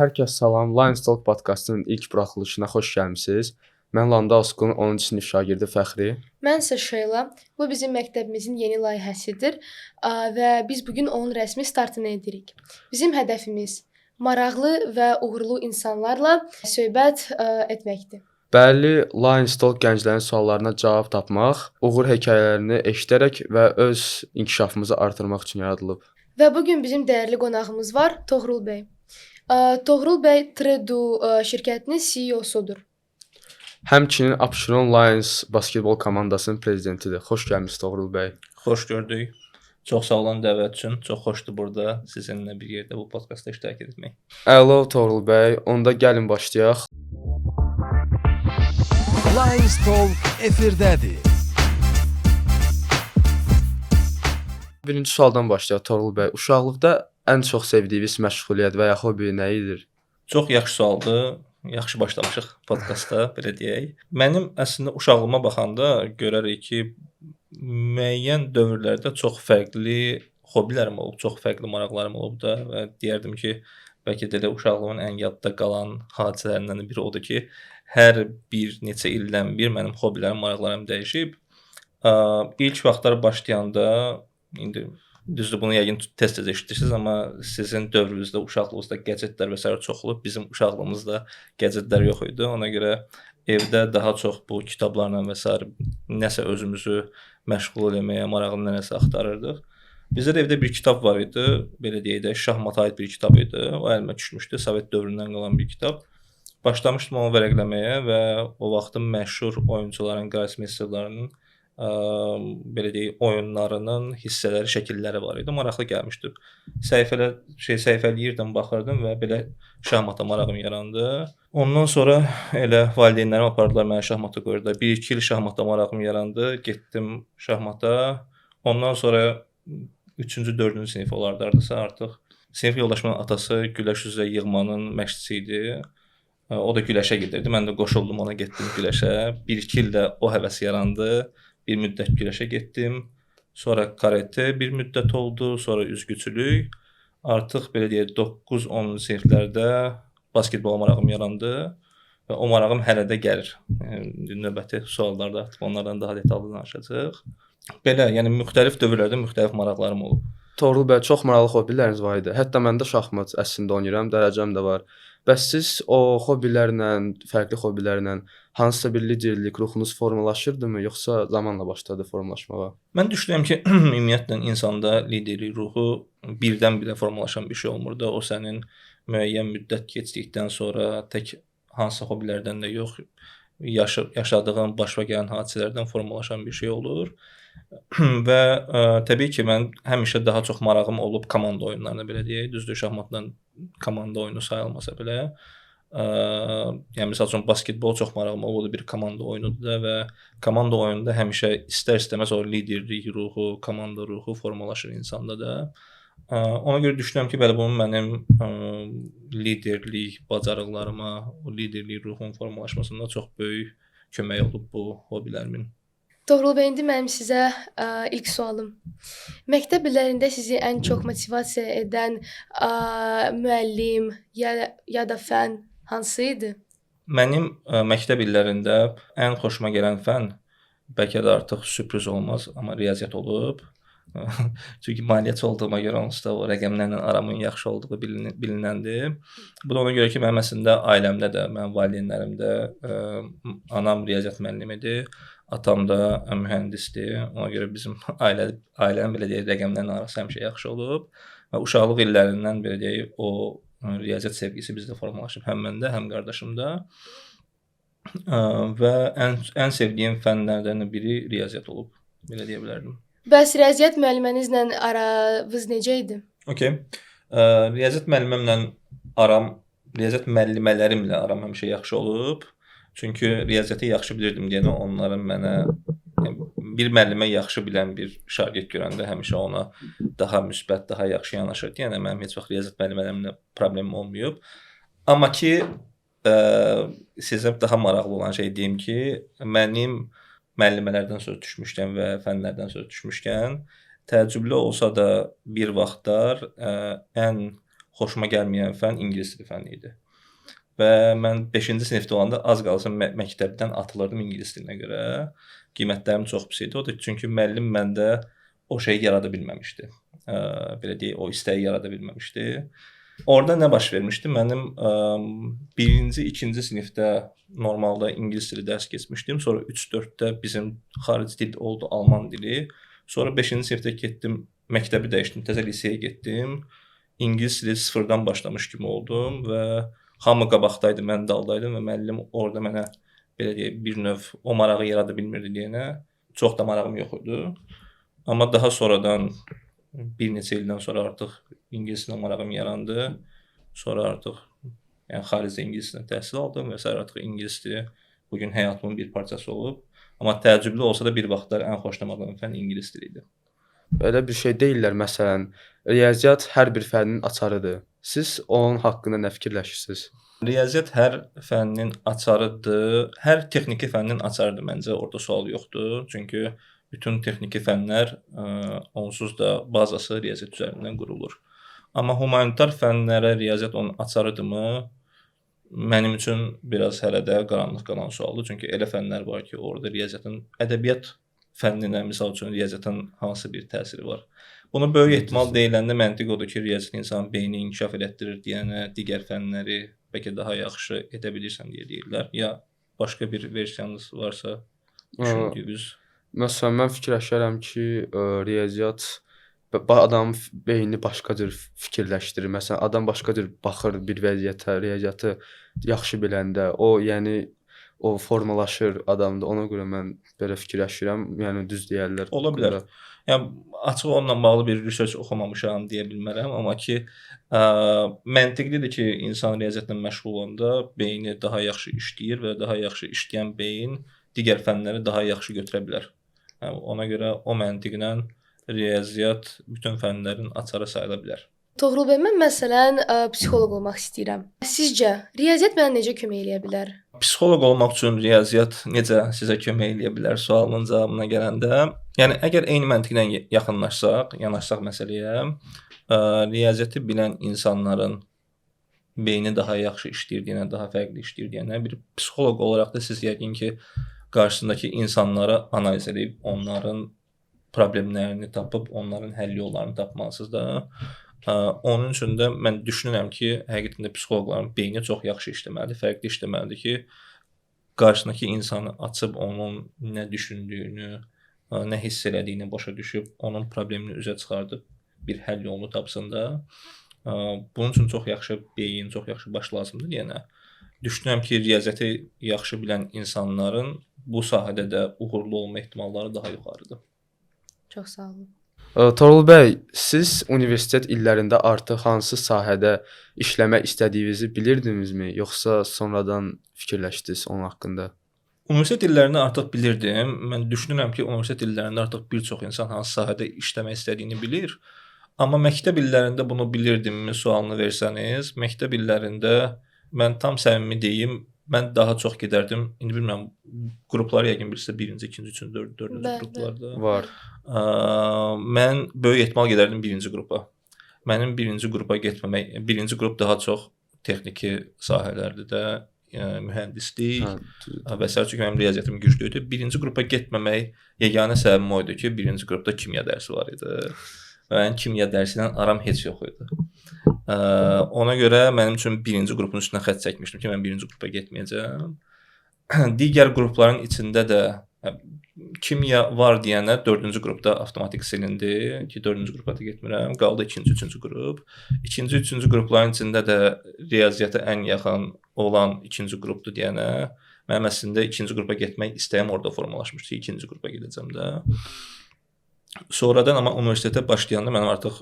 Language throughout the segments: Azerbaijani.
Hər kəs salam. Lions Talk podkastının ilk buraxılışına xoş gəlmisiniz. Mən Landa Oskun 10-cu sinif şagirdi Fəxri. Mən isə Şeyla. Bu bizim məktəbimizin yeni layihəsidir və biz bu gün onun rəsmi startını edirik. Bizim hədəfimiz maraqlı və uğurlu insanlarla söhbət etməkdir. Bəli, Lions Talk gənclərin suallarına cavab tapmaq, uğur hekayələrini eşidərək və öz inkişafımızı artırmaq üçün yaradılıb. Və bu gün bizim dəyərli qonağımız var, Toğrul bəy. Toğrul bəy Tredu şirkətinin CEO-sudur. Həmçinin Abşeron Lions basketbol komandasının prezidentidir. Xoş gəlmisiniz Toğrul bəy. Xoş gördük. Çox sağ olun dəvət üçün. Çox xoşdur burada sizinlə bir yerdə bu podkastda iştirak etmək. Əla Toğrul bəy, onda gəlin başlayaq. Lions Talk efirdədir. Birinci sualdan başlayaq Toğrul bəy. Uşaqlıqda ən çox sevdiyiniz məşğuliyyət və ya hobbi nə idi? Çox yaxşı sualdır. Yaxşı başlamışıq podkastda, belə deyək. Mənim əslində uşaqlığıma baxanda görərik ki, müəyyən dövrlərdə çox fərqli hobbilərim olub, çox fərqli maraqlarım olub da və deyərdim ki, bəlkə də elə uşaqlığımın ən yadda qalan hadisələrindən biri odur ki, hər bir neçə ildən bir mənim hobbilərim, maraqlarım dəyişib. İlk vaxtlar başlayanda indi düzdür, bunu yəqin tez-tez eşidirsiniz, amma sizin dövrünüzdə, uşaqlığınızda qəzetlər və s. çox olub. Bizim uşaqlığımızda qəzetlər yox idi. Ona görə evdə daha çox bu kitablarla və s. nəsə özümüzü məşğul etməyə, maraqlı nəsə axtarırdıq. Bizdə də evdə bir kitab var idi, belə deyək də, şahmata aid bir kitab idi. O əlimə düşmüşdü, Sovet dövründən qalan bir kitab. Başlamışdım onu vərəqləməyə və o vaxtın məşhur oyunçuların, Grossmeisterlərinin belə deyək, oyunlarının hissələri, şəkilləri var idi. Maraqlı gəlmişdi. Səhifələyirdim, baxırdım və belə şahmata marağım yarandı. Ondan sonra elə valideynlərim apardılar mənə şahmata qoyurdular. 1-2 il şahmata marağım yarandı. Getdim şahmata. Ondan sonra 3-cü, 4-cü sinif olardısa artıq sinif yoldaşımın atası güləş üzrə yığmanın məşqçisi idi. O da güləşə gedirdi. Mən də qoşuldum ona, getdim güləşə. 1-2 ildə o həvəs yarandı. Bir müddət güləşə getdim. Sonra karate bir müddət oldu, sonra üzgüçülük. Artıq belə deyək 9-10 siniflərdə basketbola marağım yarandı və o marağım hələ də gəlir. Növbəti suallarda artıq onlardan daha detallı danışacağıq. Belə, yəni müxtəlif dövrlərdə müxtəlif maraqlarım olub. Toğrul bəy, çox maraqlı hobbiləriniz var idi. Hətta məndə şahmat əslində oynayıram, dərəcəm də var. Bəs siz o hobbilərlə, fərqli hobbilərlə hansısa bir liderlik ruhunuz formalaşırdımı, yoxsa zamanla başladı formalaşmağa? Mən düşünürəm ki, ümumiyyətlə insanda liderlik ruhu birdən-birə formalaşan bir şey olmur da. O sənin müəyyən müddət keçdikdən sonra tək hansı hobbilərdən də yox, yaşadığın, başa gələn hadisələrdən formalaşan bir şey olur. Və təbii ki, mən həmişə daha çox marağım olub komanda oyunlarına, belə deyək. Düzdür, şahmatla komanda oyunu sayılmasa belə. Yəni məsəl üçün basketbol çox marağım oldu, bir komanda oyunudur da və komanda oyununda həmişə istər-istəməz o liderlik ruhu, komanda ruhu formalaşır insanda da. Ona görə düşünürəm ki, bəli, bunun mənim liderlik bacarıqlarıma, o liderlik ruhun formalaşmasında çox böyük kömək olub bu hobbilərimin. Toğrul bəy, indi mənim sizə ilk sualım. Məktəb illərində sizi ən çox motivasiya edən müəllim ya da fən hansı idi? Mənim məktəb illərində ən xoşuma gələn fən bəlkə də artıq sürpriz olmaz, amma riyaziyyat olub. Çünki maliyyəçi olduğuma görə onsuz da o rəqəmlərlə aramın yaxşı olduğu bilinəndir. Bu da ona görə ki, mənim əslində ailəmdə də, mənim valideynlərimdə anam riyaziyyat müəllimidir, atam da mühəndisdir. Ona görə bizim ailənin belə deyək rəqəmlərlə arası həmişə yaxşı olub və uşaqlıq illərindən belə deyək o riyaziyyat sevgisi bizdə formalaşıb, həm məndə, həm qardaşımda. Və ən sevdiyim fənlərdən biri riyaziyyat olub, belə deyə bilərdim. Bəs riyaziyyat müəllimənizlə aranız necə idi? Okay. Riyaziyyat müəllimələrimlə aram həmişə yaxşı olub. Çünki riyaziyyatı yaxşı bilirdim deyəndə onların mənə bir müəllimə yaxşı bilən bir şagird görəndə həmişə ona daha müsbət, daha yaxşı yanaşır. Yəni mənim heç vaxt riyaziyyat müəllimələrimlə problemim olmayıb. Amma ki sizə daha maraqlı olan şey deyim ki, mənim müəllimələrdən söz düşmüşkən və fənlərdən söz düşmüşkən təəccüblü olsa da bir vaxtlar ən xoşuma gəlməyən fənn ingilis dili fənni idi. Və mən 5-ci sinifdə olanda az qalsın məktəbdən atılırdım ingilis dilinə görə. Qiymətlərim çox pis idi. O da çünki müəllim məndə o şeyi yarada bilməmişdi. Belə deyək, o istəyi yarada bilməmişdi. Orada nə baş vermişdi? Mənim 1-ci, 2-ci sinifdə normalda ingilis dili dərs keçmişdim. Sonra 3-4-də bizim xarici dil oldu alman dili. Sonra 5-ci sinifdə getdim, məktəbi dəyişdim, təzə liseyə getdim. İngilis dili sıfırdan başlamış kimi oldum və hamı qabaqdaydı, mən daldaydım və müəllim orada mənə belə deyək, bir növ o marağı yarada bilmirdi deyənə çox da marağım yox idi. Amma daha sonradan bir neçə ildən sonra artıq ingilis dilinə marağım yarandı. Sonra artıq yəni xaricdə ingilis dilində təhsil aldım və sonra artıq ingilis dili bu gün həyatımın bir parçası olub. Amma təəccüblü olsa da bir vaxtlar ən xoşlamadığım fənn ingilis dili idi. Belə bir şey deyirlər, məsələn, riyaziyyat hər bir fənnin açarıdır. Siz onun haqqında nə fikirləşirsiniz? Riyaziyyat hər fənnin açarıdır. Hər texniki fənnin açarıdır məncə. Orada sual yoxdur. Çünki bütün texniki fənlər onsuz da bazası riyaziyyat üzərindən qurulur. Amma humanitar fənlərə riyaziyyat onun açarıdırmı? Mənim üçün biraz hələ də qaranlıq qalan sualdır. Çünki elə fənlər var ki, orada riyaziyyatın ədəbiyyat fənninə, misal üçün riyaziyyatın hansı bir təsiri var. Bunu böyük ehtimal deyiləndə məntiq odur ki, riyaziyyat insanın beynini inkişaf elətdirir deyənə digər fənləri bəlkə daha yaxşı edə bilirsən deyə deyirlər. Ya başqa bir versiyanız varsa düşündüyünüz. Məsələn, mən fikirləşirəm ki, riyaziyyat adamın beynini başqa cür fikirləşdirir. Məsələn, adam başqa cür baxır bir vəziyyətə, riyaziyyatı yaxşı biləndə, o yəni o formalaşır adamda. Ona görə mən belə fikirləşirəm. Yəni düz deyirlər. Ola bilər. Yəni açıq onunla bağlı bir research oxumamışam deyə bilmərəm, amma ki məntiqlidir ki, insan riyaziyyatla məşğul olanda beyni daha yaxşı işləyir və daha yaxşı işləyən beyin digər fənləri daha yaxşı götürə bilər. Yəni ona görə o məntiqlə riyaziyyat bütün fənlərin açarı sayıla bilər. Toğrul bəy, mən məsələn psixoloq olmaq istəyirəm. Sizcə riyaziyyat mənə necə kömək eləyə bilər? Psixoloq olmaq üçün riyaziyyat necə sizə kömək eləyə bilər sualının cavabına gələndə, yəni əgər eyni məntiqlə yanaşsaq məsələyə, riyaziyyatı bilən insanların beyni daha yaxşı işləyir deyənə, daha fərqli işləyir deyənə, bir psixoloq olaraq da siz yəqin ki, qarşısındakı insanları analiz edib, onların problemlərini tapıb, onların həll yollarını tapmalısınız da. Onun üçün də mən düşünürəm ki, həqiqətən də psixoloqların beyni çox yaxşı işləməlidir, fərqli işləməlidir ki, qarşısındakı insanı açıb onun nə düşündüyünü, nə hiss elədiyini başa düşüb, onun problemini üzə çıxardıb bir həll yolunu tapsın da. Bunun üçün çox yaxşı beyin, çox yaxşı baş lazımdır deyənə. Düşünürəm ki, riyaziyyatı yaxşı bilən insanların bu sahədə də uğurlu olma ehtimalları daha yuxarıdır. Çox sağ olun. Toğrul bəy, siz universitet illərində artıq hansı sahədə işləmək istədiyinizi bilirdinizmi, yoxsa sonradan fikirləşdiniz onun haqqında? Universitet illərində artıq bilirdim. Mən düşünürəm ki, universitet illərində artıq bir çox insan hansı sahədə işləmək istədiyini bilir. Amma məktəb illərində bunu bilirdimmi sualını versəniz, məktəb illərində mən tam səmimi deyim, mən daha çox gedərdim. İndi bilmirəm, qruplar yəqin bilirsə 1-ci, 2-ci, 3-cü, 4-cü qruplarda Var. Mən böyük ehtimal gedərdim 1-ci qrupa. Mənim 1-ci qrupa getməmək, 1-ci qrup daha çox texniki sahələrdir də, mühəndislik və s. Çünki mənim riyaziyyatım güclü idi. 1-ci qrupa getməmək yeganə səbəbim o idi ki, 1-ci qrupda kimya dərsi var idi. Və mənim kimya dərsi ilə aram heç yox idi. Ona görə mənim üçün 1-ci qrupun üstünə xətt çəkmişdim ki, mən 1-ci qrupa getməyəcəm. Digər qrupların içində də kimya var deyənə 4-cü qrupda avtomatik silindi ki, 4-cü qrupa da getmirəm. Qaldı 2-ci, 3-cü qrup. 2-ci, 3-cü qrupların içində də riyaziyyata ən yaxın olan 2-ci qrupdur deyənə mənim əslində 2-ci qrupa getmək istəyim orada formalaşmışdı. 2-ci qrupa gedəcəm də. Sonradan amma universitetə başlayanda mənim artıq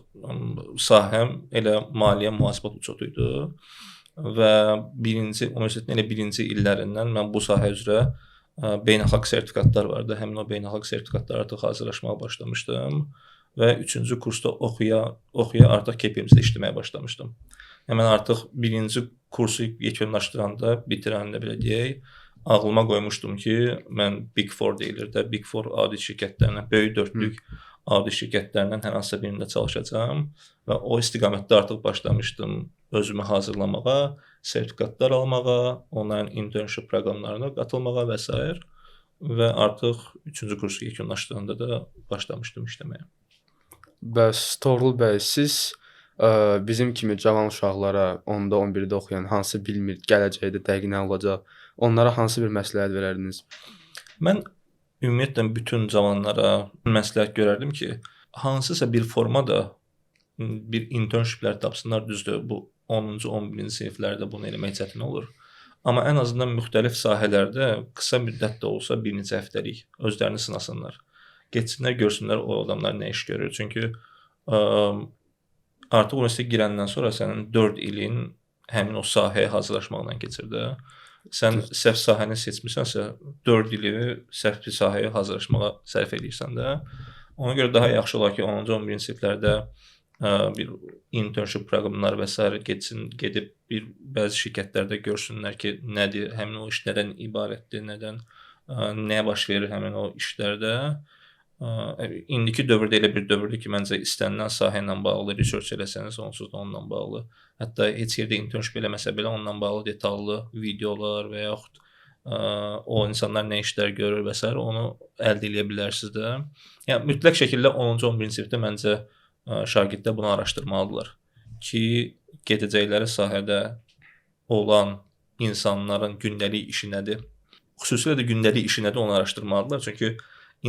sahəm elə maliyyə mühasibat uçotu idi və universitetin elə birinci illərindən mən bu sahə üzrə beynəlxalq sertifikatlar vardı. Həmin o beynəlxalq sertifikatlar artıq hazırlaşmağa başlamışdım və 3-cü kursda oxuya artıq KPMG-də işləməyə başlamışdım. Yəni mən artıq birinci kursu yekunlaşdıranda, bitirəndə belə deyək, ağlıma qoymuşdum ki, mən Big Four deyilir də, Big Four audit şirkətlərinə, böyük dördlük adi şirkətlərindən hər hansısa birində çalışacağam və o istiqamətdə artıq başlamışdım özümü hazırlamağa, sertifikatlar almağa, onların internship proqramlarına qatılmağa və s. və artıq 3-cü kursu yekunlaşdığında da başlamışdım işləməyə. Bəs Toğrul bəy, siz bizim kimi cavan uşaqlara 10-da, 11-də oxuyan, hansı bilmir gələcəkdə dəqiq nə olacaq, onlara hansı bir məsləhət verərdiniz? Mən ümumiyyətlə bütün cavanlara məsləhət görərdim ki, hansısa bir formada bir internshiplər tapsınlar, düzdür. Bu 10-cu, 11-ci siniflərdə bunu eləmək çətin olur. Amma ən azından müxtəlif sahələrdə qısa müddətdə olsa bir neçə həftəlik özlərini sınasınlar. Getsinlər, görsünlər o adamlar nə iş görür. Çünki artıq universitetə girəndən sonra sənin 4 ilin həmin o sahəyə hazırlaşmaqla keçir də. Sən səhv sahəni seçmisənsə, 4 ili səhv bir sahəyə hazırlaşmağa sərf edirsən də. Ona görə daha yaxşı olar ki, 10-cu, 11-ci siniflərdə bir internship proqramlar və s. gedib bir bəzi şirkətlərdə görsünlər ki, nədir, həmin o iş nədən ibarətdir, nə baş verir həmin o işlərdə. İndiki dövrdə elə bir dövrdür ki, məncə istənilən sahə ilə bağlı research eləsəniz, onsuz da onunla bağlı. Hətta heç yerdə internship eləməsə belə onunla bağlı detallı videolar və yaxud o insanlar nə işlər görür və s. onu əldə edə bilərsiniz də. Yəni mütləq şəkildə 10-cu, 11-ci sinifdə məncə şagirdlər bunu araşdırmalıdırlar ki, gedəcəkləri sahədə olan insanların gündəlik işi nədir? Xüsusilə də gündəlik işi nədir, onu araşdırmalıdırlar. Çünki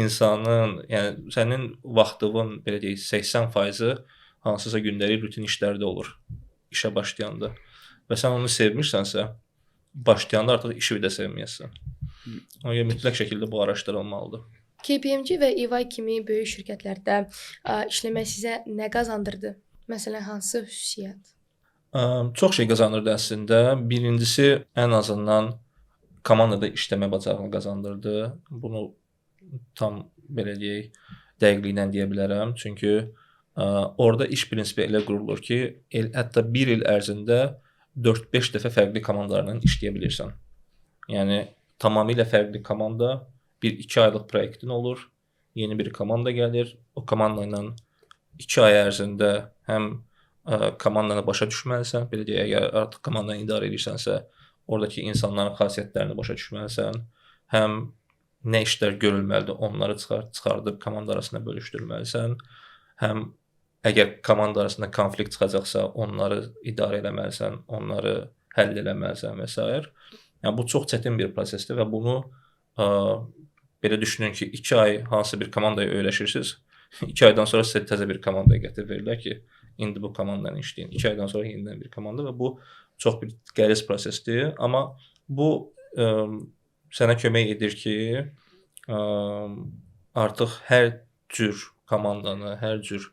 insanın, yəni sənin vaxtının belə deyək 80%-i hansısa gündəlik rutin işlərdə olur işə başlayanda. Və sən onu sevmirsənsə, başlayanda artıq işi də sevməyəsən. Ona görə mütləq şəkildə bu araşdırılmalıdır. KPMG və EY kimi böyük şirkətlərdə işləmək sizə nə qazandırdı? Məsələn, hansı xüsusiyyət? Çox şey qazandırdı əslində. Birincisi, ən azından komandada işləmə bacarığını qazandırdı. Bunu tam belə deyək, dəqiqliklə deyə bilərəm. Çünki orada iş prinsipi elə qurulur ki, hətta 1 il ərzində 4-5 dəfə fərqli komandalarla işləyə bilirsən. Yəni tamamilə fərqli komanda, 1-2 aylıq proyektin olur, yeni bir komanda gəlir. O komanda ilə 2 ay ərzində həm komandanı başa düşməlisən, belə deyək, əgər artıq komandanı idarə edirsənsə, oradakı insanların xasiyyətlərini başa düşməlisən, həm nə işlər görülməlidir, onları çıxardıb komanda arasında bölüşdürməlisən, həm əgər komanda arasında konflikt çıxacaqsa, onları idarə etməlisən, onları həll etməlisən və s. Yəni bu çox çətin bir prosesdir və bunu belə düşünün ki, 2 ay hansı bir komandaya öyrəşirsiniz, 2 aydan sonra sizə təzə bir komandaya gətirib verirlər ki, indi bu komandanı işləyin. 2 aydan sonra yenidən bir komanda və bu çox bir qəliz prosesdir. Amma bu sənə kömək edir ki, artıq hər cür komandanı, hər cür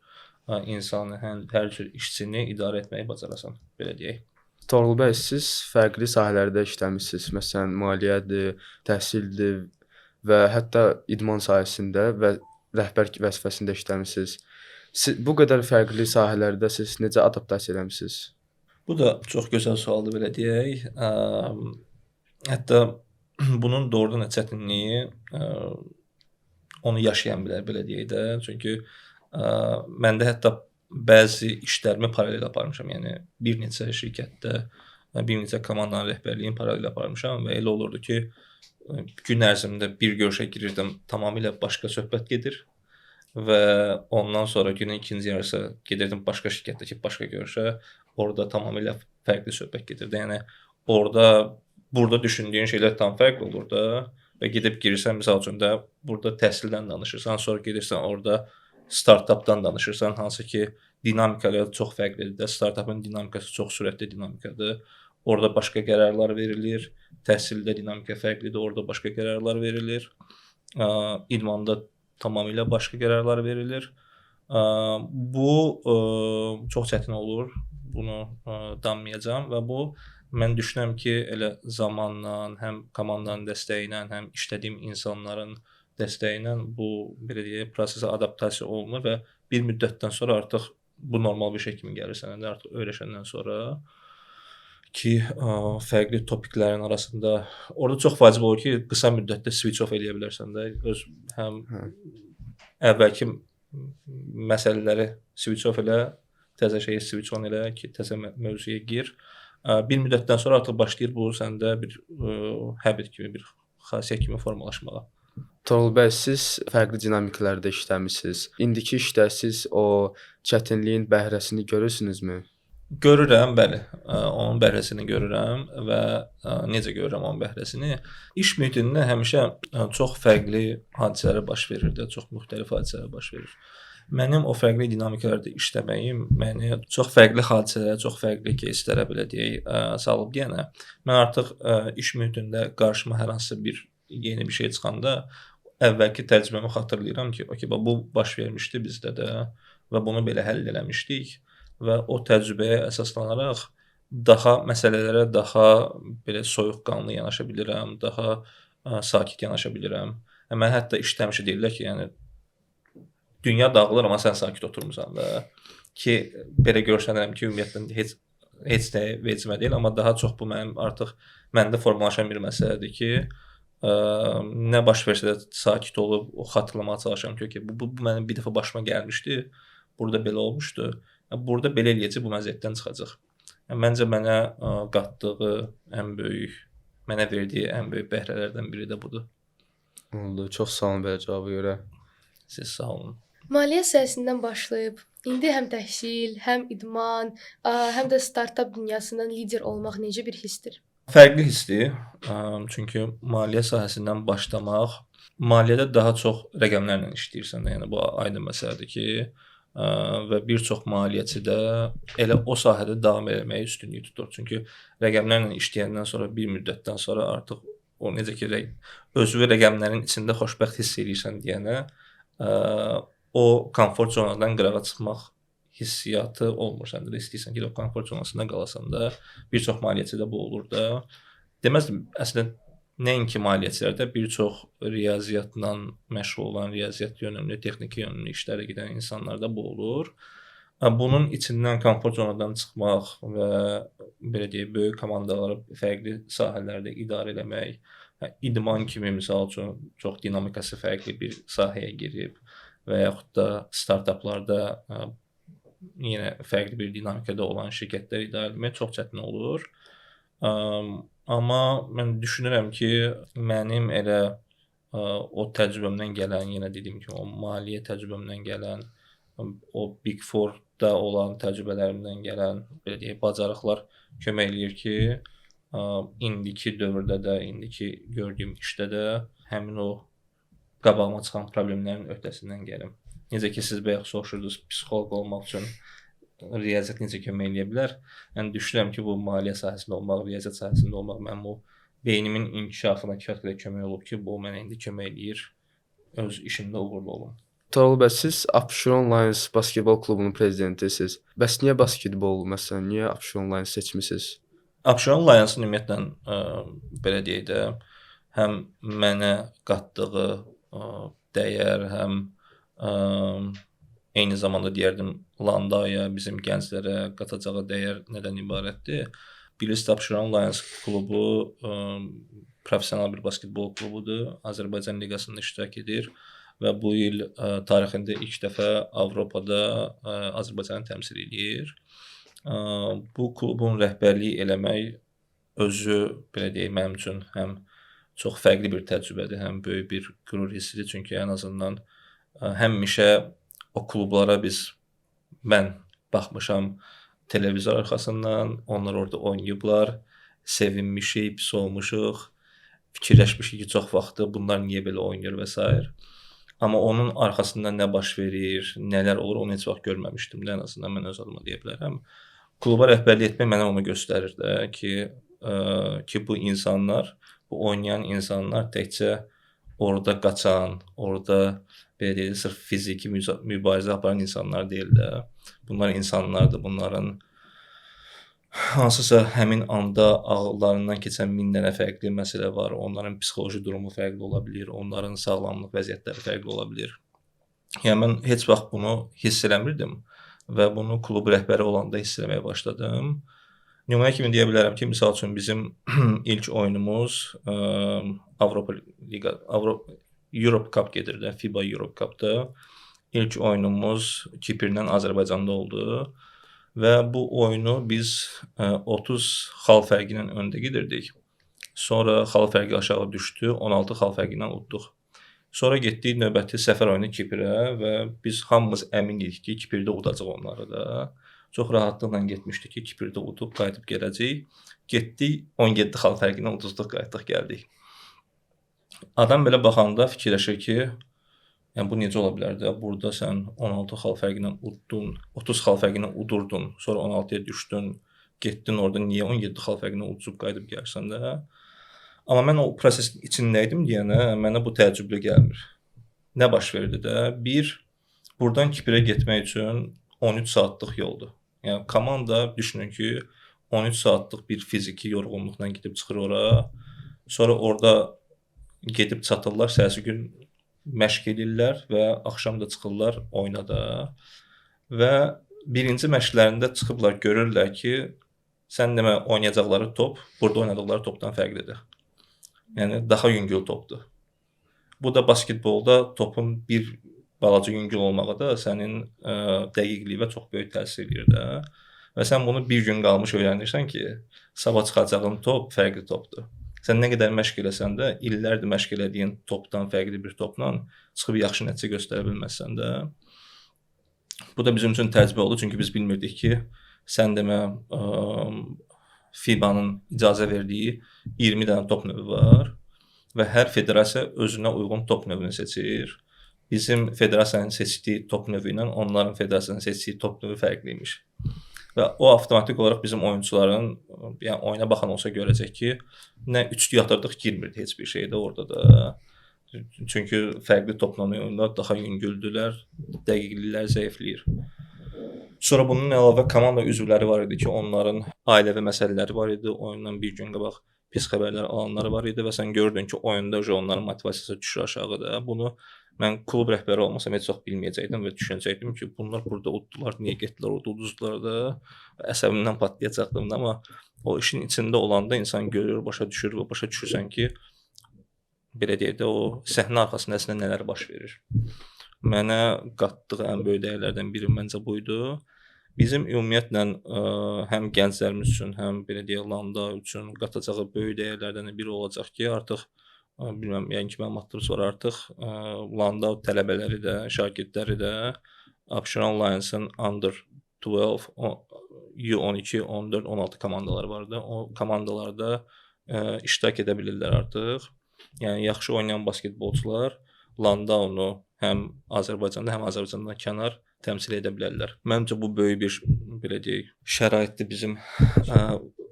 insanı, hər cür işçini idarə etməyi bacarasan, belə deyək. Toğrul bəy, siz fərqli sahələrdə işləmisiniz. Məsələn, maliyyədir, təhsildir və hətta idman sahəsində və rəhbər vəzifəsində işləmisiniz. Bu qədər fərqli sahələrdə siz necə adaptasiya eləmisiniz? Bu da çox gözəl sualdır, belə deyək. Hətta bunun doğrudan da çətinliyi onu yaşayan bilər, belə deyək də. Çünki məndə hətta bəzi işlərimi paralel aparmışam. Yəni bir neçə şirkətdə, bir neçə komandanın rəhbərliyini paralel aparmışam və elə olurdu ki, gün ərzində bir görüşə girirdim, tamamilə başqa söhbət gedir və ondan sonra günün ikinci yarısı gedirdim başqa şirkətdəki başqa görüşə, orada tamamilə fərqli söhbət gedirdi. Yəni burada düşündüyün şeylər tam fərqli olur da və gedib girirsən, misal üçün də burada təhsildən danışırsan, sonra gedirsən orada startupdan danışırsan, hansı ki dinamikalar çox fərqlidir də, startupın dinamikası çox sürətli dinamikadır. Orada başqa qərarlar verilir, təhsildə dinamika fərqlidir, orada başqa qərarlar verilir. İdmanda tamamilə başqa qərarlar verilir. Bu çox çətin olur, bunu danmayacağam və bu mən düşünürəm ki, elə zamanla, həm komandanın dəstəyi ilə, həm işlədiyim insanların dəstəyi ilə bu belə deyək, prosesə adaptasiya olunur və bir müddətdən sonra artıq bu normal bir şey kimi gəlir sənə də, artıq öyrəşəndən sonra ki, fərqli topiklərin arasında orada çox vacib olur ki, qısa müddətdə switch off eləyə bilərsən də. Həm əvvəlki məsələləri switch off elə, təzə şeyi switch on elə ki, təzə mövzuya gir. Bir müddətdən sonra artıq başlayır bu səndə bir habit kimi, bir xasiyyət kimi formalaşmağa. Toğrul bəy, siz fərqli dinamikalarda işləmisiniz. İndiki işdə siz o çətinliyin bəhrəsini görürsünüzmü? Görürəm, bəli. Onun bəhrəsini görürəm və necə görürəm onun bəhrəsini? İş mühitində həmişə çox fərqli hadisələr baş verir də, çox müxtəlif hadisələr baş verir. Mənim o fərqli dinamikalarda işləməyim məni çox fərqli hadisələrə, çox fərqli кейslərə belə deyək, salıb deyənə, mən artıq iş mühitində qarşıma hər hansı bir yeni bir şey çıxanda əvvəlki təcrübəmi xatırlayıram ki, okey, bu baş vermişdi bizdə də və bunu belə həll eləmişdik və o təcrübəyə əsaslanaraq daha məsələlərə daha belə soyuqqanlı yanaşa bilirəm, daha sakit yanaşa bilirəm. Mən hətta işdə həmişə deyirlər ki, yəni dünya dağılır amma sən sakit oturmusan da ki, belə görsənirəm ki, ümumiyyətlə heç nə vecimə deyil, amma daha çox bu mənim artıq məndə formalaşan bir məsələdir ki, nə baş versə də sakit olub o xatırlamağa çalışıram ki, bu mənim bir dəfə başıma gəlmişdi, burada belə olmuşdu. Burada belə eləyəcək, bu məziyyətdən çıxacaq. Məncə mənə qatdığı ən böyük, mənə verdiyi ən böyük bəhrələrdən biri də budur. Oldu. Çox sağ olun belə cavaba görə. Siz sağ olun. Maliyyə sahəsindən başlayıb indi həm təhsil, həm idman, həm də startap dünyasından lider olmaq necə bir hissdir? Fərqli hissdir. Çünki maliyyə sahəsindən başlamaq, maliyyədə daha çox rəqəmlərlə işləyirsən də, yəni bu aydın məsələdir ki, və bir çox maliyyəçi də elə o sahədə davam etməyə üstünlük tutur. Çünki rəqəmlərlə işləyəndən sonra bir müddətdən sonra artıq o necə ki özünü rəqəmlərin içində xoşbəxt hiss edirsən deyənə, o komfort zonadan qırağa çıxmaq hissiyatı olmur səndə də. İstəyirsən ki, o komfort zonasında qalasan da, bir çox maliyyəçidə bu olur da. Deməzdim, əslində nəinki maliyyəçilərdə bir çox riyaziyyatla məşğul olan, riyaziyyat yönümlü, texniki yönümlü işlərə gedən insanlarda bu olur. Bunun içindən komfort zonadan çıxmaq və belə deyək, böyük komandaları fərqli sahələrdə idarə etmək, idman kimi misal üçün çox dinamikası fərqli bir sahəyə girib və yaxud da startaplarda yenə fərqli bir dinamikada olan şirkətlər idarə etmək çox çətin olur. Amma mən düşünürəm ki, mənim elə o təcrübəmdən gələn, yenə dediyim kimi, o maliyyə təcrübəmdən gələn, o Big Four-da olan təcrübələrimdən gələn, belə deyək, bacarıqlar kömək eləyir ki, indiki dövrdə də, indiki gördüyüm işdə də həmin o qabağıma çıxan problemlərin öhdəsindən gəlim. Necə ki, siz bayaq soruşurdunuz, psixoloq olmaq üçün riyaziyyat necə kömək eləyə bilər? Yəni düşünürəm ki, bu maliyyə sahəsində olmaq, riyaziyyat sahəsində olmaq mənim o beynimin inkişafına kifayət qədər kömək olub ki, bu mənə indi kömək eləyir öz işimdə uğurlu olum. Toğrul bəy, siz Abşeron Lions basketbol klubunun prezidentisiniz. Bəs niyə basketbol, məsələn, niyə Abşeron Lions seçmisiniz? Abşeron Lions ümumiyyətlə belə deyək də, həm mənə qatdığı dəyər, həm eyni zamanda deyərdim, Landaya, bizim gənclərə qatacağı dəyər nədən ibarətdir? Bilirsiniz, Abşeron Lions klubu professional bir basketbol klubudur. Azərbaycan liqasında iştirak edir və bu il tarixində ilk dəfə Avropada Azərbaycanı təmsil edir. Bu klubun rəhbərliyi eləmək özü, belə deyək, mənim üçün həm çox fərqli bir təcrübədir, həm böyük bir qürur hissidir. Çünki ən azından həmişə o klublara mən baxmışam televizor arxasından, onlar orada oynayıblar, sevinmişik, pis olmuşuq, fikirləşmişik ki, çox vaxtı bunlar niyə belə oynayır və s. Amma onun arxasında nə baş verir, nələr olur, onu heç vaxt görməmişdim də, ən azından mən öz adıma deyə bilərəm. Kluba rəhbərlik etmək mənə onu göstərir də ki, bu insanlar, bu oynayan insanlar təkcə orada qaçan, orada belə deyək, sırf fiziki mübarizə aparan insanlar deyil də. Bunlar insanlardır, bunların hansısa həmin anda ağıllarından keçən min dənə fərqli məsələ var. Onların psixoloji durumu fərqli ola bilir, onların sağlamlıq vəziyyətləri fərqli ola bilir. Yəni mən heç vaxt bunu hiss eləmirdim və bunu klub rəhbəri olanda hiss eləməyə başladım. Nümunə kimi deyə bilərəm ki, misal üçün bizim ilk oyunumuz Europe Cup gedir də, FIBA Europe Cup-da. ilk oyunumuz Kiprdən Azərbaycanda oldu və bu oyunu biz 30 xal fərqi ilə öndə gedirdik. Sonra xal fərqi aşağı düşdü, 16 xal fərqi ilə udduq. Sonra getdik növbəti səfər oyunu Kiprə və biz hamımız əmin idik ki, Kiprdə udacaq onları da. Çox rahatlıqla getmişdik ki, Kiprdə udub qayıdıb gələcəyik. Getdik 17 xal fərqi ilə uduzduq, qayıtdıq, gəldik. Adam belə baxanda fikirləşir ki, yəni bu necə ola bilər də? Burada sən 16 xal fərqi ilə uddun, 30 xal fərqi ilə udurdun, sonra 16-ya düşdün, getdin orada niyə 17 xal fərqi ilə udub qayıdıb gəlsən də? Amma mən o prosesin içindəydim deyənə mənə bu təəccüblü gəlmir. Nə baş verdi də? Bir, buradan Kiprə getmək üçün 13 saatlıq yoldur. Yəni komanda düşünün ki, 13 saatlıq bir fiziki yorğunluqla gedib çıxır ora. Sonra orada gedib çatırlar, səhərsi gün məşq edirlər və axşam da çıxırlar oyuna da. Və birinci məşqlərində çıxıblar, görürlər ki, sən demə oynayacaqları top burada oynadıqları topdan fərqlidir. Yəni daha yüngül topdur. Bu da basketbolda topun bir balaca yüngül olmağı da sənin dəqiqliyinə çox böyük təsir edir də. Və sən bunu bir gün qalmış öyrənirsən ki, sabah çıxacağın top fərqli topdur. Sən nə qədər məşq eləsən də, illərdir məşq elədiyin topdan fərqli bir topla çıxıb yaxşı nəticə göstərə bilməzsən də. Bu da bizim üçün təcrübə oldu, çünki biz bilmirdik ki, sən demə FIBA-nın icazə verdiyi 20 dənə top növü var və hər federasiya özünə uyğun top növünü seçir. Bizim federasiyanın seçdiyi top növü ilə onların federasiyanın seçdiyi top növü fərqliymiş. Və o avtomatik olaraq bizim oyunçuların, yəni oyuna baxan olsa görəcək ki, nə üçlü yatırdıq, girmirdi heç bir şeydə orada da. Çünki fərqli topla oyunlar daha yüngüldülər, dəqiqliklər zəifləyir. Sonra bunun əlavə komanda üzvləri var idi ki, onların ailəvi məsələləri var idi. Oyundan bir gün qabaq pis xəbərlər alanları var idi və sən gördün ki, oyunda onların motivasiyası düşür aşağıda. Bunu mən klub rəhbəri olmasam heç vaxt bilməyəcəkdim və düşünəcəkdim ki, bunlar burada uddular, niyə getdilər, orada uduzdular da. Əsəbimdən patlayacaqdım da, amma o işin içində olanda insan görür, başa düşür və başa düşürsən ki, belə deyək də, o səhnə arxasında əslində nələr baş verir. Mənə qatdığı ən böyük dəyərlərdən biri məncə buydu. Bizim ümumiyyətlə həm gənclərimiz üçün, həm belə deyək Landa üçün qatacağı böyük dəyərlərdən biri olacaq ki, artıq bilmirəm, yəni ki, məlumatlarımız var, artıq Landa tələbələri də, şagirdləri də Abşeron Lions'ın Under 12, U12, 14, 16 komandaları vardı. O komandalarda iştirak edə bilirlər artıq. Yəni yaxşı oynayan basketbolçular Landa onu həm Azərbaycanda, həm Azərbaycandan kənar təmsil edə bilərlər. Məncə bu böyük bir, belə deyək, şəraitdir bizim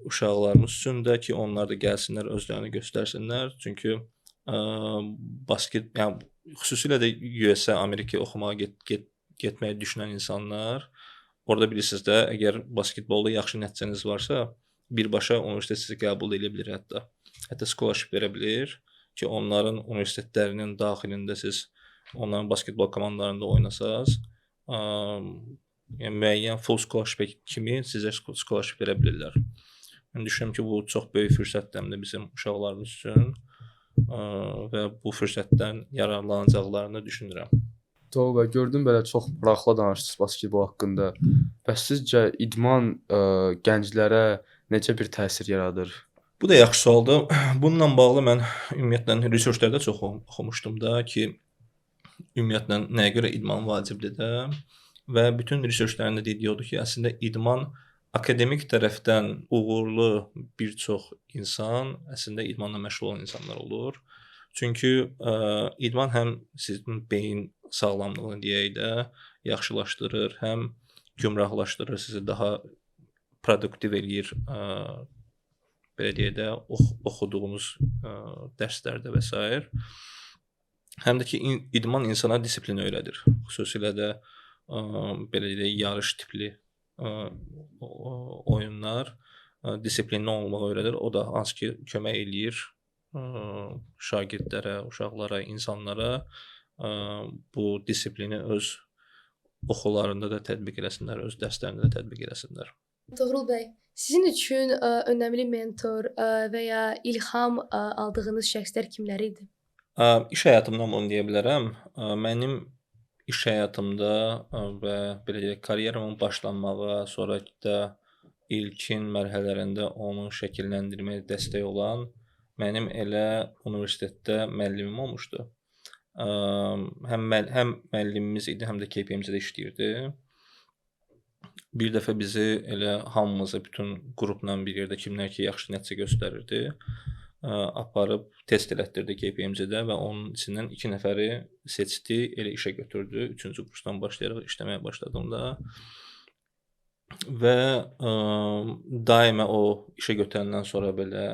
uşaqlarımız üçün də ki, onlar da gəlsinlər, özlərini göstərsinlər. Çünki yəni xüsusilə də USA, Amerikaya oxumağa getməyi düşünən insanlar, orada bilirsiniz də, əgər basketbolda yaxşı nəticəniz varsa, birbaşa universitet sizi qəbul edə bilir hətta. Hətta scholarship verə bilir ki, onların universitetlərinin daxilində siz onların basketbol komandalarında oynasaz, yəni müəyyən full scholarship kimi sizə scholarship verə bilirlər. Mən düşünürəm ki, bu çox böyük fürsətdir bizim uşaqlarımız üçün və bu fürsətdən yararlanacaqlarını düşünürəm. Toğrul bəy, gördüm belə çox maraqlı danışdınız basketbol haqqında. Bəs sizcə idman gənclərə necə bir təsir yaradır? Bu da yaxşı sualdır. Bununla bağlı mən ümumiyyətlə researchlərdə çox oxumuşdum da ki, ümumiyyətlə nəyə görə idman vacibdir də və bütün researchlərində dediyi odur ki, əslində idman akademik tərəfdən uğurlu bir çox insan əslində idmanla məşğul olan insanlar olur. Çünki idman həm sizin beyin sağlamlığını deyək də yaxşılaşdırır, həm gümrahlaşdırır, sizi daha produktiv eləyir, belə deyək də oxuduğunuz dərslərdə və s. Həm də ki, idman insana disiplin öyrədir. Xüsusilə də belə deyək, yarış tipli oyunlar disiplinli olmağı öyrədir. O da hansı ki, kömək eləyir şagirdlərə, uşaqlara, insanlara bu disiplini öz oxularında da tətbiq eləsinlər, öz dərslərində də tətbiq eləsinlər. Toğrul bəy, sizin üçün önəmli mentor və ya ilham aldığınız şəxslər kimlər idi? İş həyatımdan bunu deyə bilərəm. Mənim iş həyatımda və belə deyək, karyeramın başlanmağı, sonra da ilkin mərhələlərində onun şəkilləndirməyə dəstək olan mənim elə universitetdə müəllimim olmuşdu. Həm müəllimimiz idi, həm də KPMG-də işləyirdi. Bir dəfə bizi elə hamımızı bütün qrupla bir yerdə kimlər ki yaxşı nəticə göstərirdi, aparıb test elətdirdi KPMG-də və onun içindən 2 nəfəri seçdi, elə işə götürdü. 3-cü kursdan başlayaraq işləməyə başladım da. Və daima o işə götürəndən sonra belə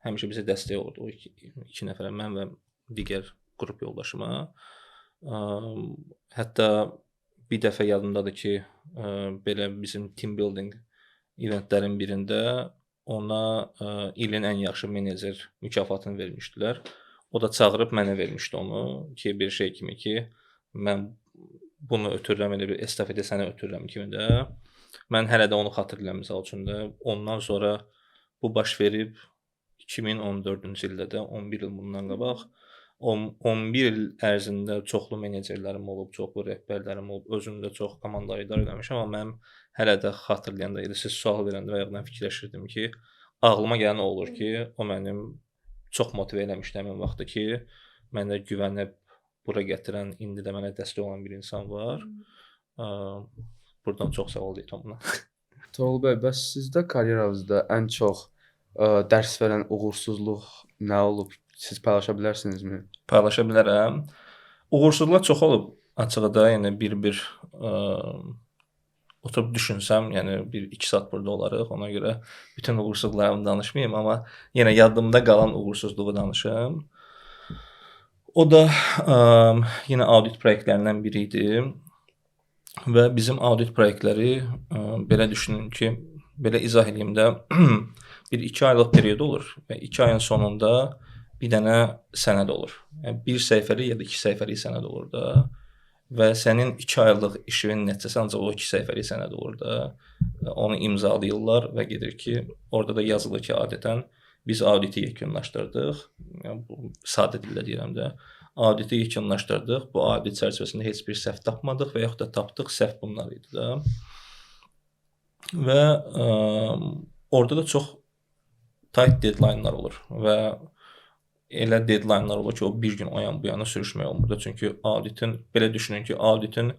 həmişə bizə dəstək oldu. O 2 nəfərə, mən və digər qrup yoldaşıma. Hətta bir dəfə yadımdadır ki, belə bizim team building eventlərin birində ona ilin ən yaxşı menecer mükafatını vermişdilər. O da çağırıb mənə vermişdi onu ki, bir şey kimi ki, mən bunu ötürürəm, elə bir estafeti sənə ötürürəm kimi də. Mən hələ də onu xatırlayıram misal üçün də. Ondan sonra bu baş verib 2014-cü ildə də 11 il bundan qabaq 11 il ərzində çoxlu menecerlərim olub, çoxlu rəhbərlərim olub, özüm də çox komandaları idarə etmişəm, amma mənim hələ də xatırlayanda, elə siz sual verəndə və yaxud fikirləşirdim ki, ağlıma gələn olur ki, o mənim çox motive eləmişdi həmin vaxtda ki, mənə güvənib bura gətirən, indi də mənə dəstək olan bir insan var. Buradan çox sağ ol deyirəm buna. Toğrul bəy, bəs sizdə karyeranızda ən çox dərs verən uğursuzluq nə olub? Siz paylaşa bilərsinizmi? Paylaşa bilərəm. Uğursuzluqlar çox olub açığı da, yəni bir oturub düşünsəm, yəni 1-2 saat burada olarıq. Ona görə bütün uğursuzluqlarımı danışmayım, amma yenə yadımda qalan uğursuzluğu danışım. O da yenə audit proyektlərindən biri idi və bizim audit proyektləri belə düşünün ki, belə izah edeyim də, bir 2 aylıq period olur və 2 ayın sonunda bir dənə sənəd olur. Yəni 1 səhifəli ya da 2 səhifəli sənəd olur da və sənin 2 aylıq işinin nəticəsi ancaq o 2 səhifəli sənəd olur da. Onu imzalayırlar və gedir ki, orada da yazılır ki, adətən biz auditi yekunlaşdırdıq. Yəni bu sadə dillə deyirəm də. Auditi yekunlaşdırdıq. Bu audit çərçivəsində heç bir səhv tapmadıq və yaxud da tapdıq, səhv bunlar idi da. Və orada da çox tight deadline'lar olur və elə deadline'lar olur ki, o bir gün o yan bu yana sürüşmək olmur da. Çünki auditin, belə düşünün ki, auditin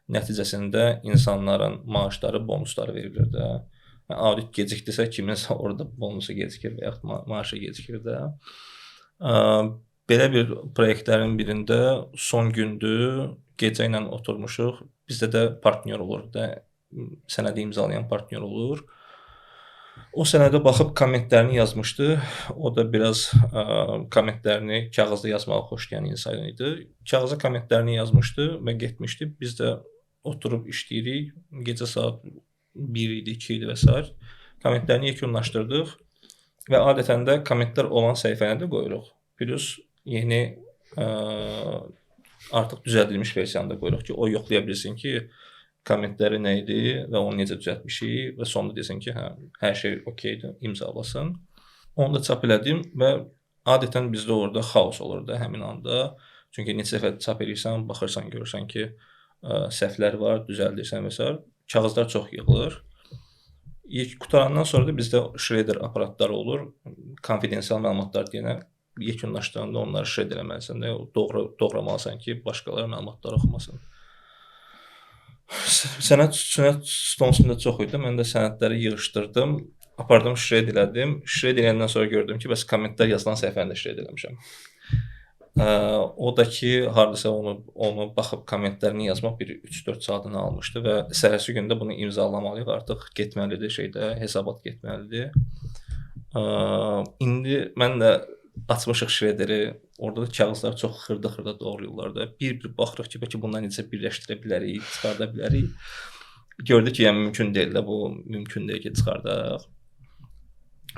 nəticəsində insanların maaşları, bonusları verilir də. Yəni, audit gecikdirsə kiminsə orada bonusu gecikir və yaxud maaşı gecikir də. Belə bir proyektlərin birində son gündür, gecə ilə oturmuşuq. Bizdə də partnyor olur da, sənədi imzalayan partnyor olur. O sənədə baxıb kommentlərini yazmışdı. O da biraz kommentlərini kağızda yazmağı xoşlayan insan idi. Kağıza kommentlərini yazmışdı və getmişdi. Biz də oturub işləyirik. Gecə saat 1 idi, 2 idi və s. Kommentlərini yekunlaşdırdıq və adətən də kommentlər olan səhifəni də qoyuruq. Plus yeni artıq düzəldilmiş versiyanı da qoyuruq ki, o yoxlaya bilsin ki, kommentləri nə idi və onu necə düzəltmişik və sonunda desin ki, hə, hər şey okeydir, imzalasın. Onu da çap elədim və adətən bizdə orada xaos olur da həmin anda. Çünki neçə dəfə çap edirsən, baxırsan, görürsən ki, səhvlər var, düzəldirsən və s. Kağızlar çox yığılır. Qutarandan sonra da bizdə shredder aparatları olur. Konfidensial məlumatlar deyənə yekunlaşdıranda onları shredder eləməlisən də, doğramalısan ki, başqaları məlumatları oxumasın. Sənəd stonsunda çox idi. Mən də sənədləri yığışdırdım, apardım, shred elədim. Shred eləyəndən sonra gördüm ki, bəs kommentlər yazılan səhifəni də shred eləmişəm. O da ki, hardasa onu baxıb kommentlərini yazmaq bir 3-4 saatını almışdı və səhərsi gündə bunu imzalamalıyıq. Artıq getməlidir hesabat getməlidir. İndi mən də açmışıq shredderi. Orada da kağızlar çox xırda-xırda doğrayırlar da. Bir baxırıq ki, bəlkə bundan necə birləşdirə bilərik, çıxarda bilərik. Gördük ki, yəni mümkün deyil də, bu mümkün deyil ki, çıxardaq.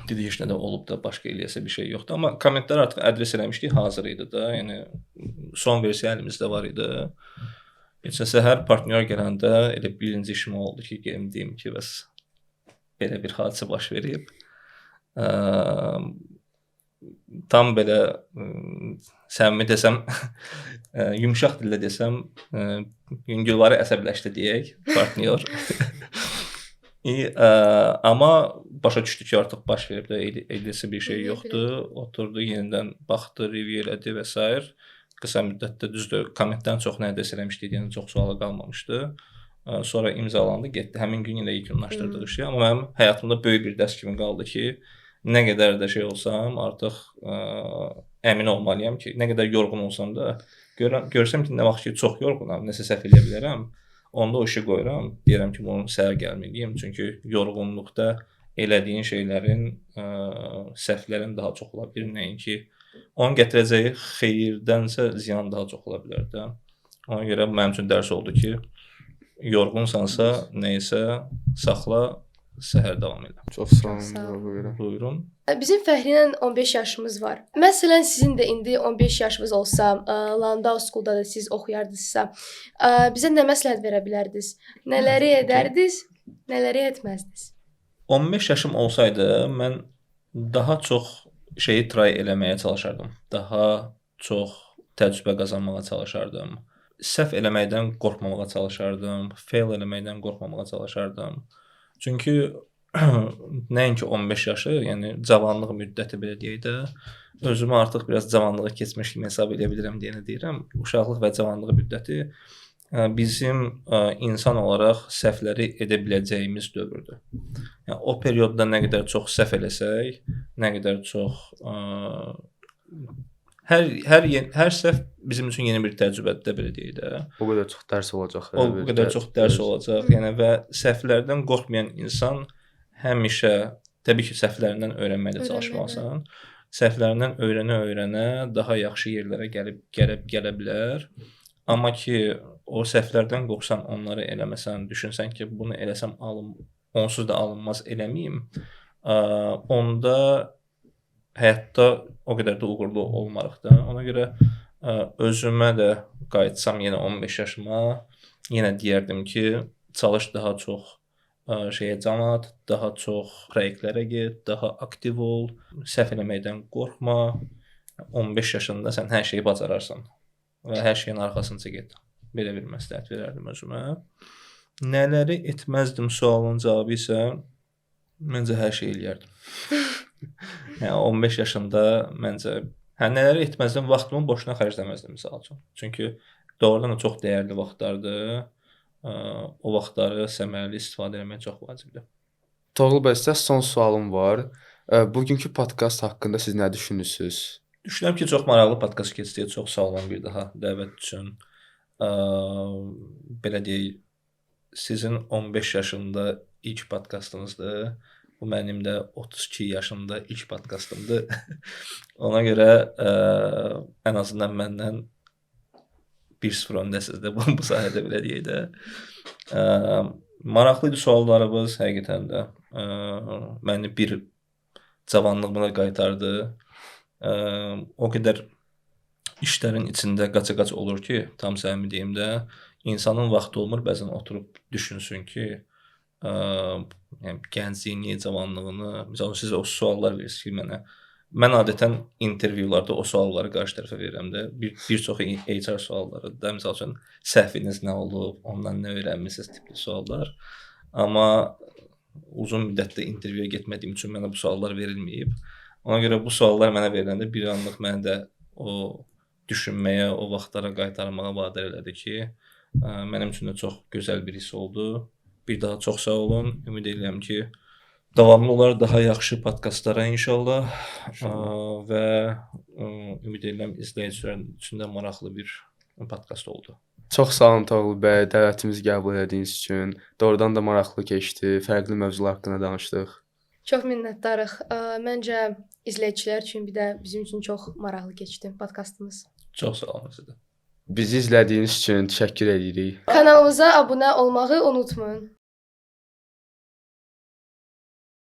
Dedi, heç nə də olub da, başqa eləyəsə bir şey yoxdur. Amma kommentlər artıq adres eləmişdik, hazır idi da. Yəni, son versiya əlimizdə var idi. Geçən səhər partnyor gələndə elə birinci işim oldu ki, gelim deyim ki, bəs belə bir hadisə baş verib. tam belə səmimi desəm, yumşaq dillə desəm, yüngülvari əsəbləşdi deyək, partnyor. Amma başa düşdü ki, artıq baş verib də edilisi bir şey yoxdur. Oturdu, yenidən baxdı, review elədi və s. Qısa müddətdə düzdür, kommentdən çox nə dərs eləmişdi deyəndə çox sualı qalmamışdı. Sonra imzalandı, getdi. Həmin gün yenə yekunlaşdırdıq işi. Amma mənim həyatımda böyük bir dərs kimi qaldı ki, nə qədər də şey olsam, artıq əmin olmalıyam ki, nə qədər yorğun olsam da, görsəm ki, nə vaxt ki, çox yorğunam, nəsə səhv eləyə bilərəm, onda o işi qoyuram, deyirəm ki, bunu səhər gəlməliyəm. Çünki yorğunluqda elədiyin şeylərin, səhvlərin daha çox ola bilər. Nəinki onun gətirəcəyi xeyrdənsə ziyan daha çox ola bilər də. Ona görə mənim üçün dərs oldu ki, yorğunsansa nəyisə saxla, səhər davam elə. Çox sağ olun. Çox sağ olun. Buyurun. Buyurun. Bizim Fəxri ilə 15 yaşımız var. Məsələn, sizin də indi 15 yaşınız olsa, Landau School-da da siz oxuyardınızsa, bizə nə məsləhət verə bilərdiniz? Nələri edərdiniz, nələri etməzdiniz? 15 yaşım olsaydı, mən daha çox şeyi try eləməyə çalışardım. Daha çox təcrübə qazanmağa çalışardım. Səhv eləməkdən qorxmamağa çalışardım. Fail eləməkdən qorxmamağa çalışardım. Çünki nəinki 15 yaşı, yəni cavanlıq müddəti belə deyək də, özümü artıq biraz cavanlığa keçmiş kimi hesab edə bilirəm deyənə deyirəm. Uşaqlıq və cavanlıq müddəti bizim insan olaraq səhvləri edə biləcəyimiz dövrdür. Yəni o periodda nə qədər çox səhv eləsək, nə qədər çox hər səhv bizim üçün yeni bir təcrübədir belə deyək də. O qədər çox dərs olacaq. O qədər çox dərs olacaq. Yəni və səhvlərdən qorxmayan insan həmişə təbii ki, səhvlərindən öyrənməyə çalışmalısan. Səhvlərindən öyrənə-öyrənə daha yaxşı yerlərə gələ bilər. Amma ki, o səhvlərdən qorxsan, onları eləməsən, düşünsən ki, bunu eləsəm onsuz da alınmaz eləməyim, onda həyatda o qədər də uğurlu olmarıq da. Ona görə özümə də qayıtsam yenə 15 yaşıma, yenə deyərdim ki, çalış daha çox şeyə can at, daha çox proyektlərə get, daha aktiv ol, səhv eləməkdən qorxma. 15 yaşında sən hər şeyi bacararsan və hər şeyin arxasınca get. Belə bir məsləhət verərdim özümə. Nələri etməzdim sualın cavabı isə məncə hər şey eləyərdim. Yəni 15 yaşında məncə nələri etməzdim, vaxtımı boşuna xərcləməzdim misal üçün. Çünki doğrudan da çox dəyərli vaxtlardır. O vaxtları səmərəli istifadə etmək çox vacibdir. Toğrul bəy, sizə son sualım var. Bugünkü podkast haqqında siz nə düşünürsüz? Düşünürəm ki, çox maraqlı podkast keçdi. Çox sağ olun bir daha dəvət üçün. Belə deyək, sizin 15 yaşında ilk podkastınızdır. Bu mənim də 32 yaşımda ilk podkastımdır. Ona görə ən azından məndən 1-0 öndəsiz də bu sahədə belə deyək də. Maraqlı idi suallarınız həqiqətən də. Məni bir cavanlığıma qaytardı. O qədər işlərin içində qaça-qaç olur ki, tam səmimi deyim də, insanın vaxtı olmur bəzən oturub düşünsün ki, yəni gəncliyini, cavanlığını, məsələn siz o suallar verirsiniz ki, mənə. Mən adətən intervyularda o sualları qarşı tərəfə verirəm də. Bir çox HR sualları da, məsəl üçün səhviniz nə olub, ondan nə öyrənmisiniz tipli suallar. Amma uzun müddətdə intervyuya getmədiyim üçün mənə bu suallar verilməyib. Ona görə bu suallar mənə veriləndə bir anlıq məni də o düşünməyə, o vaxtlara qaytarmağa vadar elədi ki, mənim üçün də çox gözəl bir his oldu. Bir daha çox sağ olun. Ümid edirəm ki, davamlı olaraq daha yaxşı podkastlara inşallah və ümid edirəm izləyicilər üçün də maraqlı bir podkast oldu. Çox sağ olun Toğrul bəy, dəvətimizi qəbul etdiyiniz üçün. Doğrudan da maraqlı keçdi. Fərqli mövzular haqqında danışdıq. Çox minnətdarıq. Məncə izləyicilər üçün bir də bizim üçün çox maraqlı keçdi podkastımız. Çox sağ olun sizə. Bizi izlədiyiniz üçün təşəkkür edirik. Kanalımıza abunə olmağı unutmayın.